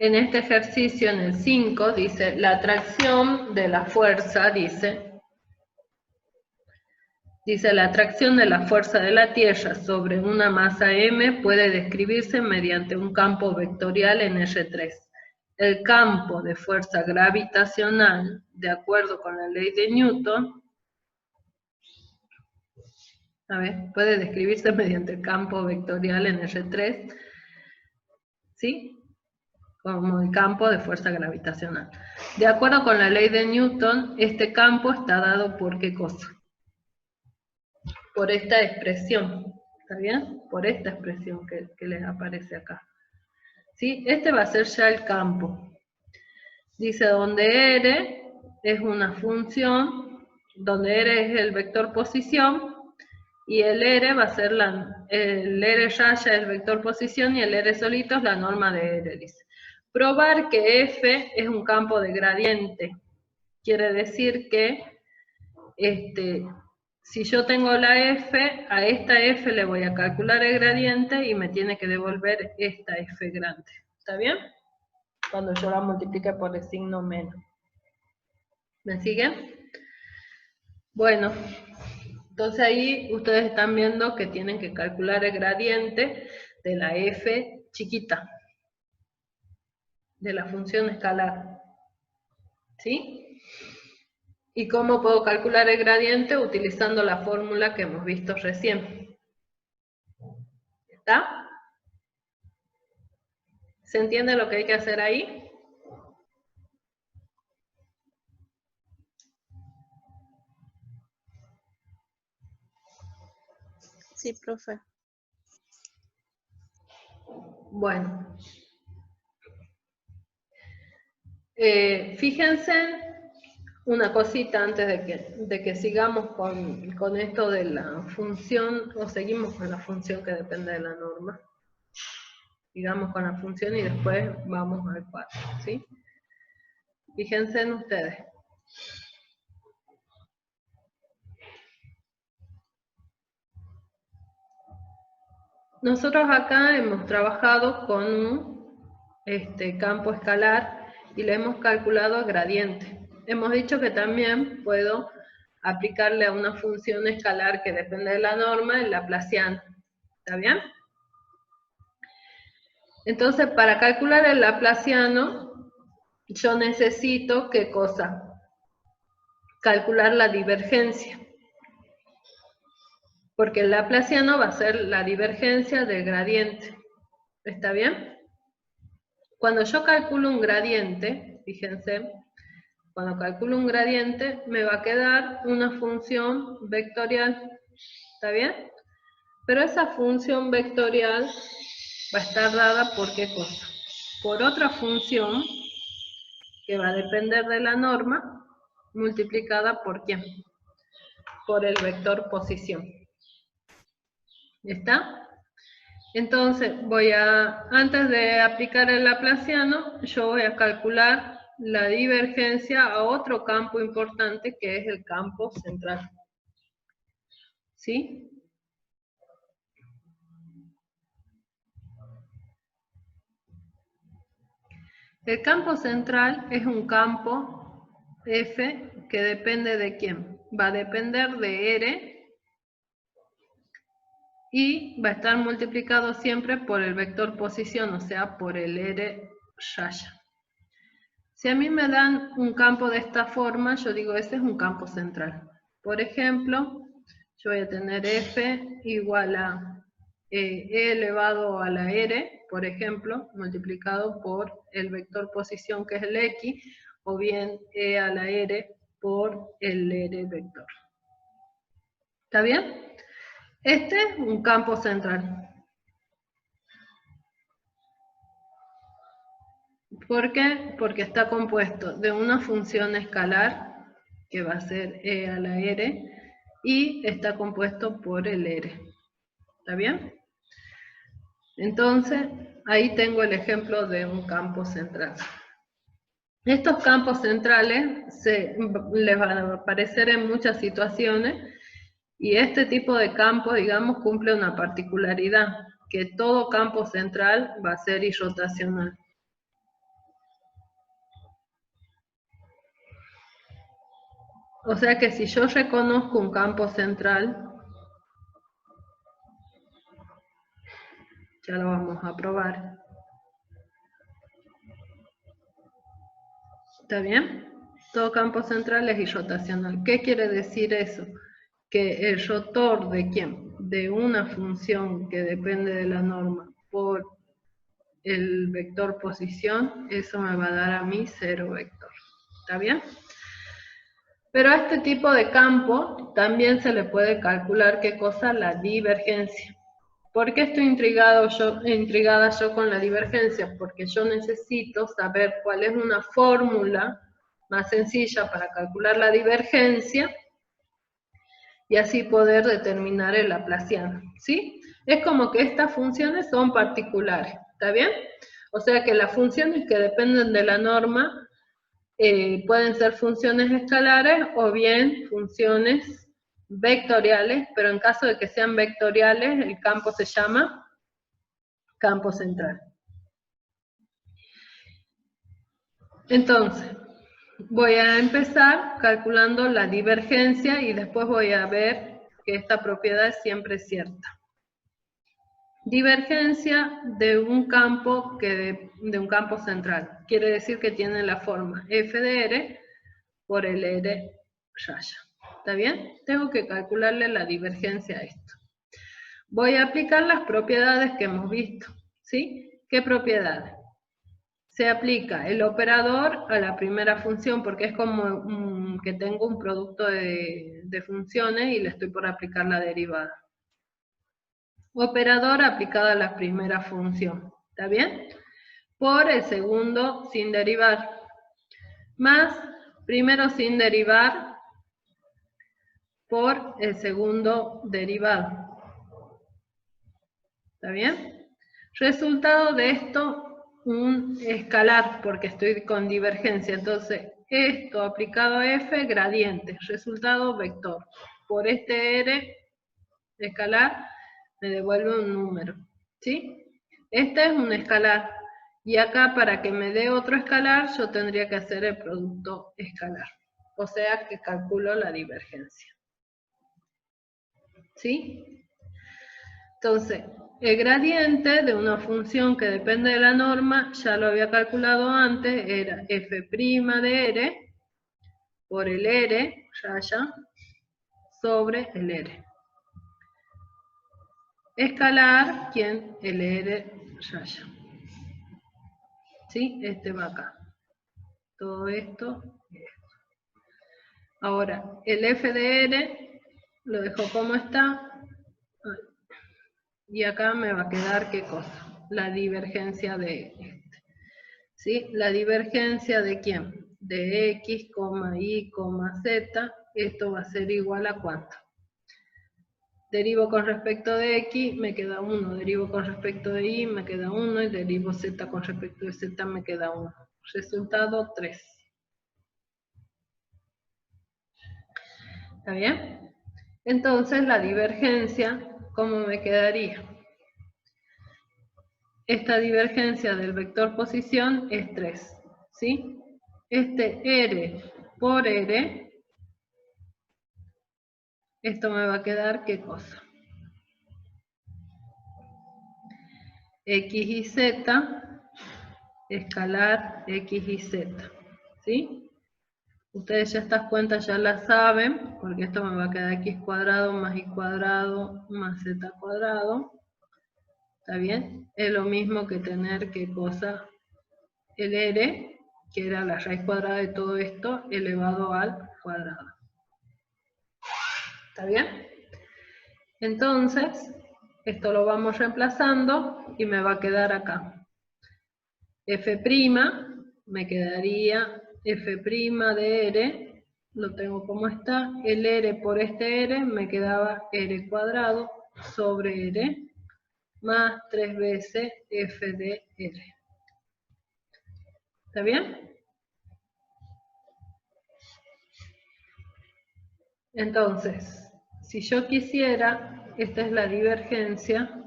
En este ejercicio, en el 5, dice, la atracción de la fuerza, dice, la atracción de la fuerza de la Tierra sobre una masa M puede describirse mediante un campo vectorial en R3. El campo de fuerza gravitacional, de acuerdo con la ley de Newton, puede describirse mediante el campo vectorial en R3, ¿sí? Como el campo de fuerza gravitacional. De acuerdo con la ley de Newton, este campo está dado por ¿qué cosa? Por esta expresión, ¿está bien? Por esta expresión que les aparece acá. ¿Sí? Este va a ser ya el campo. Dice donde R es una función, donde R es el vector posición, y el R va a ser el R raya es el vector posición y el R solito es la norma de R, dice. Probar que F es un campo de gradiente. Quiere decir que si yo tengo la F, a esta F le voy a calcular el gradiente y me tiene que devolver esta F grande. ¿Está bien? Cuando yo la multiplique por el signo menos. ¿Me siguen? Bueno, entonces ahí ustedes están viendo que tienen que calcular el gradiente de la F chiquita, de la función escalar. ¿Sí? ¿Y cómo puedo calcular el gradiente? Utilizando la fórmula que hemos visto recién. ¿Está? ¿Se entiende lo que hay que hacer ahí? Sí, profe. Bueno. Fíjense una cosita antes de que sigamos con esto de la función, o seguimos con la función que depende de la norma. Sigamos con la función y después vamos al 4, ¿sí? Fíjense en ustedes. Nosotros acá hemos trabajado con un campo escalar y le hemos calculado el gradiente. Hemos dicho que también puedo aplicarle a una función escalar que depende de la norma el laplaciano. ¿Está bien? Entonces, para calcular el laplaciano, yo necesito, ¿qué cosa? Calcular la divergencia. Porque el laplaciano va a ser la divergencia del gradiente. ¿Está bien? Cuando yo calculo un gradiente, fíjense, cuando calculo un gradiente me va a quedar una función vectorial. ¿Está bien? Pero esa función vectorial va a estar dada por ¿qué cosa? Por otra función que va a depender de la norma, multiplicada por ¿quién? Por el vector posición. ¿Está? Entonces, antes de aplicar el laplaciano, yo voy a calcular la divergencia a otro campo importante que es el campo central. ¿Sí? El campo central es un campo F que depende de ¿quién? Va a depender de R y va a estar multiplicado siempre por el vector posición, o sea, por el R raya. Si a mí me dan un campo de esta forma, yo digo, ese es un campo central. Por ejemplo, yo voy a tener F igual a E elevado a la R, por ejemplo, multiplicado por el vector posición que es el X, o bien E a la R por el R vector. ¿Está bien? Este es un campo central. ¿Por qué? Porque está compuesto de una función escalar, que va a ser E a la R, y está compuesto por el R. ¿Está bien? Entonces, ahí tengo el ejemplo de un campo central. Estos campos centrales les van a aparecer en muchas situaciones, y este tipo de campo, digamos, cumple una particularidad, que todo campo central va a ser irrotacional. O sea que si yo reconozco un campo central, ya lo vamos a probar. ¿Está bien? Todo campo central es irrotacional. ¿Qué quiere decir eso? Que el rotor de quién? De una función que depende de la norma por el vector posición, eso me va a dar a mí 0 vector. ¿Está bien? Pero a este tipo de campo también se le puede calcular qué cosa, la divergencia. ¿Por qué estoy intrigada yo con la divergencia? Porque yo necesito saber cuál es una fórmula más sencilla para calcular la divergencia y así poder determinar el laplaciano, ¿sí? Es como que estas funciones son particulares, ¿está bien? O sea que las funciones que dependen de la norma pueden ser funciones escalares o bien funciones vectoriales, pero en caso de que sean vectoriales, el campo se llama campo central. Entonces, voy a empezar calculando la divergencia y después voy a ver que esta propiedad siempre es cierta. Divergencia de un campo de un campo central. Quiere decir que tiene la forma f de r por el r raya. ¿Está bien? Tengo que calcularle la divergencia a esto. Voy a aplicar las propiedades que hemos visto. ¿Sí? ¿Qué propiedades? Se aplica el operador a la primera función porque es como que tengo un producto de funciones y le estoy por aplicar la derivada. Operador aplicado a la primera función. ¿Está bien? Por el segundo sin derivar. Más primero sin derivar por el segundo derivado. ¿Está bien? Resultado de esto, un escalar, porque estoy con divergencia. Entonces, esto aplicado a f, gradiente. Resultado, vector. Por este r, escalar, me devuelve un número. ¿Sí? Este es un escalar. Y acá, para que me dé otro escalar, yo tendría que hacer el producto escalar. O sea, que calculo la divergencia. ¿Sí? Entonces, el gradiente de una función que depende de la norma, ya lo había calculado antes, era f' de r por el r, raya, sobre el r. Escalar, ¿quién? El r, raya. ¿Sí? Este va acá. Todo esto. Ahora, el f de r lo dejo como está. Y acá me va a quedar, ¿qué cosa? La divergencia de este. ¿Sí? La divergencia de quién? De x, y, z, esto va a ser igual a ¿cuánto? Derivo con respecto de x, me queda 1, derivo con respecto de y, me queda 1, y derivo z con respecto de z, me queda 1. Resultado 3. ¿Está bien? Entonces la divergencia, ¿cómo me quedaría? Esta divergencia del vector posición es 3. ¿Sí? Este r por r, esto me va a quedar, ¿qué cosa? X y Z, escalar X y Z. ¿Sí? Ustedes ya estas cuentas ya las saben, porque esto me va a quedar x cuadrado más y cuadrado más z cuadrado. ¿Está bien? Es lo mismo que tener, ¿qué cosa? El r, que era la raíz cuadrada de todo esto, elevado al cuadrado. ¿Está bien? Entonces, esto lo vamos reemplazando y me va a quedar acá. F', me quedaría F' de R, lo tengo como está, el R por este R me quedaba R cuadrado sobre R, más 3 veces F de R. ¿Está bien? Entonces, si yo quisiera, esta es la divergencia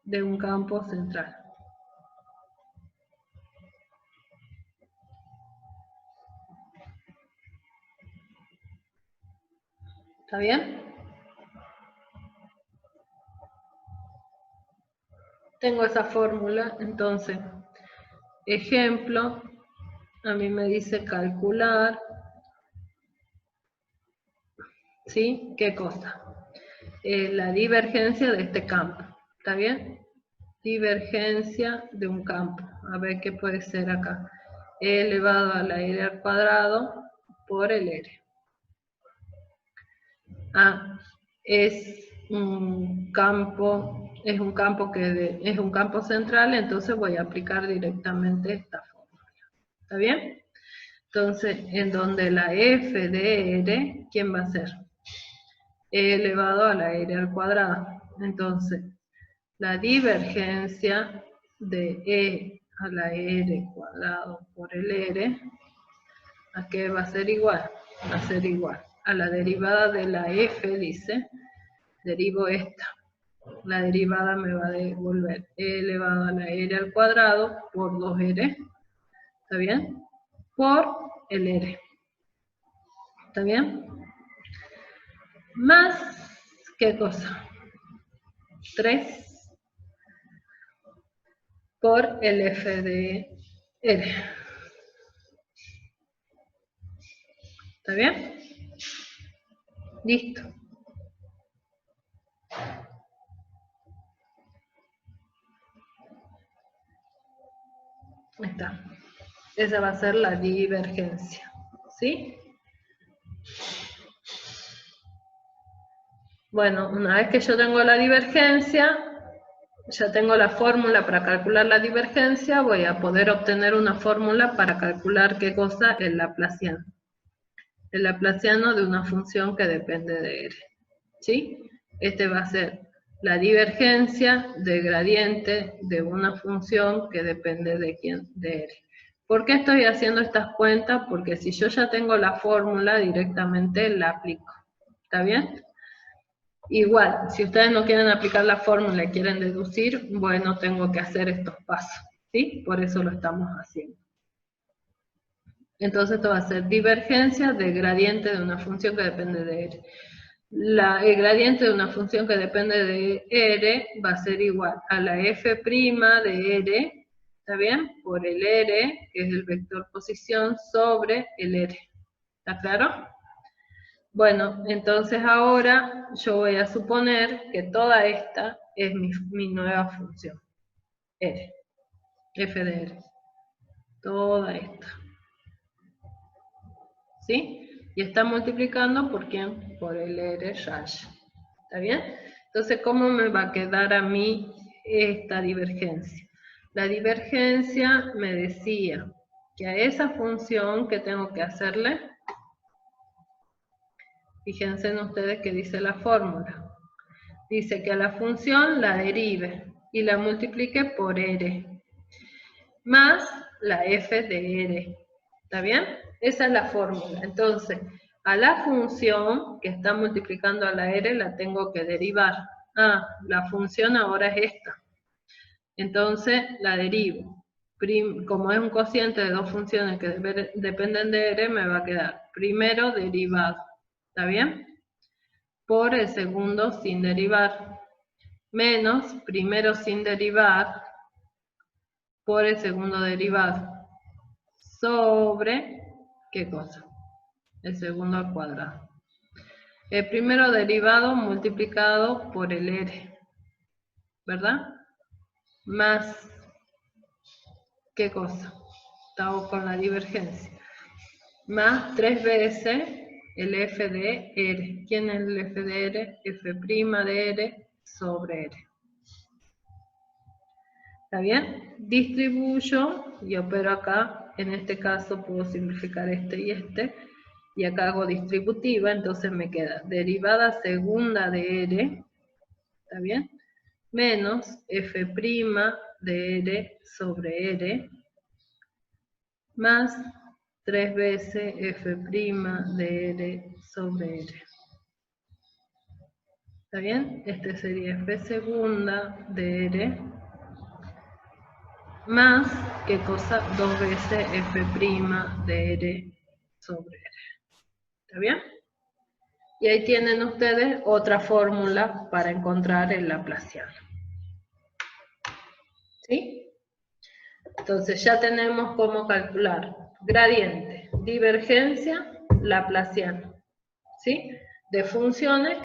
de un campo central. ¿Está bien? Tengo esa fórmula, entonces, ejemplo, a mí me dice calcular, ¿sí? ¿Qué cosa? La divergencia de este campo, ¿está bien? Divergencia de un campo, a ver qué puede ser acá. E elevado a la r al cuadrado por el r. Es un campo es un campo central, entonces voy a aplicar directamente esta fórmula. ¿Está bien? Entonces, en donde la f de r, ¿quién va a ser? E elevado a la r al cuadrado. Entonces, la divergencia de e a la r cuadrado por el r, ¿a qué va a ser igual? Va a ser igual a la derivada de la f, dice, derivo esta. La derivada me va a devolver e elevado a la r al cuadrado por 2r, ¿está bien? Por el r, ¿está bien? Más, ¿qué cosa? 3 por el f de r. ¿Está bien? Listo. Ahí está. Esa va a ser la divergencia. ¿Sí? Bueno, una vez que yo tengo la divergencia, ya tengo la fórmula para calcular la divergencia, voy a poder obtener una fórmula para calcular qué cosa, el laplaciano. El laplaciano de una función que depende de r. ¿Sí? Este va a ser la divergencia del gradiente de una función que depende de quién, de r. ¿Por qué estoy haciendo estas cuentas? Porque si yo ya tengo la fórmula, directamente la aplico. ¿Está bien? Igual, si ustedes no quieren aplicar la fórmula y quieren deducir, bueno, tengo que hacer estos pasos, ¿sí? Por eso lo estamos haciendo. Entonces esto va a ser divergencia del gradiente de una función que depende de r. El gradiente de una función que depende de r va a ser igual a la f' de r, ¿está bien? Por el r, que es el vector posición, sobre el r. ¿Está claro? Bueno, entonces ahora yo voy a suponer que toda esta es mi nueva función, r, f de r, toda esta, ¿sí? Y está multiplicando por quién, por el r raya, ¿está bien? Entonces, ¿cómo me va a quedar a mí esta divergencia? La divergencia me decía que a esa función que tengo que hacerle, fíjense en ustedes que dice la fórmula. Dice que a la función la derive y la multiplique por r, más la f de r. ¿Está bien? Esa es la fórmula. Entonces, a la función que está multiplicando a la r la tengo que derivar. La función ahora es esta. Entonces, la derivo. Como es un cociente de dos funciones que dependen de r, me va a quedar primero derivado. ¿Está bien? Por el segundo sin derivar, menos primero sin derivar por el segundo derivado, sobre, ¿qué cosa? El segundo al cuadrado. El primero derivado multiplicado por el r, ¿verdad? Más, ¿qué cosa? Estamos con la divergencia. Más 3 veces el f de r. ¿Quién es el f de r? F' de r sobre r. ¿Está bien? Distribuyo y opero acá. En este caso puedo simplificar este y este. Y acá hago distributiva, entonces me queda derivada segunda de r. ¿Está bien? Menos f' de r sobre r. Más 3 veces f' de r sobre r. ¿Está bien? Este sería f segunda de r. Más, ¿qué cosa? 2 veces f' de r sobre r. ¿Está bien? Y ahí tienen ustedes otra fórmula para encontrar el laplaciano. ¿Sí? Entonces ya tenemos cómo calcular gradiente, divergencia, laplaciano. ¿Sí? De funciones